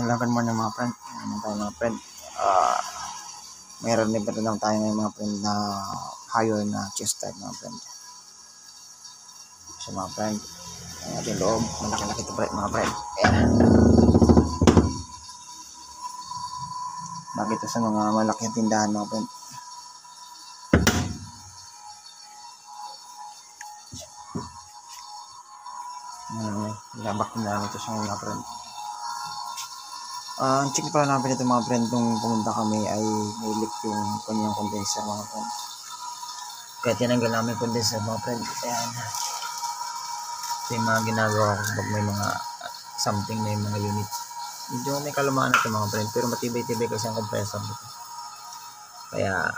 Good morning mga friend. Ano tayo mga friend? Mayroon din lang tayo ng mga friend na higher na chest type mga friend. So mga friend, ayan yung loob. Malaki-laki ito mga friend. Ayan. Bakit sa mga malaking tindahan mga friend. Labak na ito sa mga friend. Ang check pala namin ito mga friend, nung pumunta kami ay may leak yung kanyang condenser mga friend. Kaya tinanggal namin condenser mga friend. Ayan. Ito yung mga ginagawa ko kapag may mga something, may mga unit. Medyo may kalumaan na ito mga friend, pero matibay-tibay kasi ang compressor nito. Kaya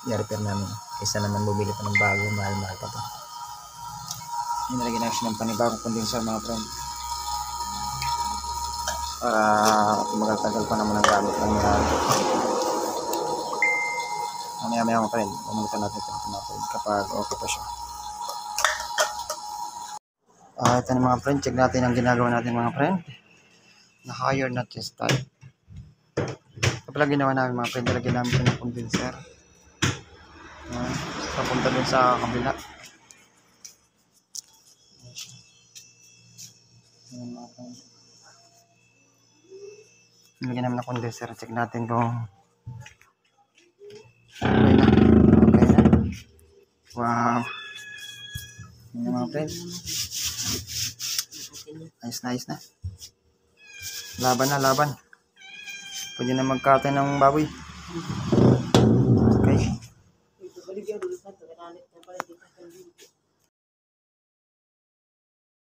i-repair namin. Kaysa naman bumili pa ng bago, mahal-mahal pa ito. Nilagyan namin siya ng panibagong condenser mga friend. Para tumagal-tagal pa naman ang gamit ng mamaya mga friend. Pumalitan natin ito mga friend kapag okay pa siya. Ito na mga friend, check natin ang ginagawa natin mga friend na higher na chest type. Ito pala ginawa namin mga friend, nilagyan namin ito ng condenser papunta dun sa kabila. Ayan mga friend, nilagyan namin ng condenser. Check natin kung okay na. Wow, yun mga friend, ayos na. Laban na, pwede na magkatay ng baboy.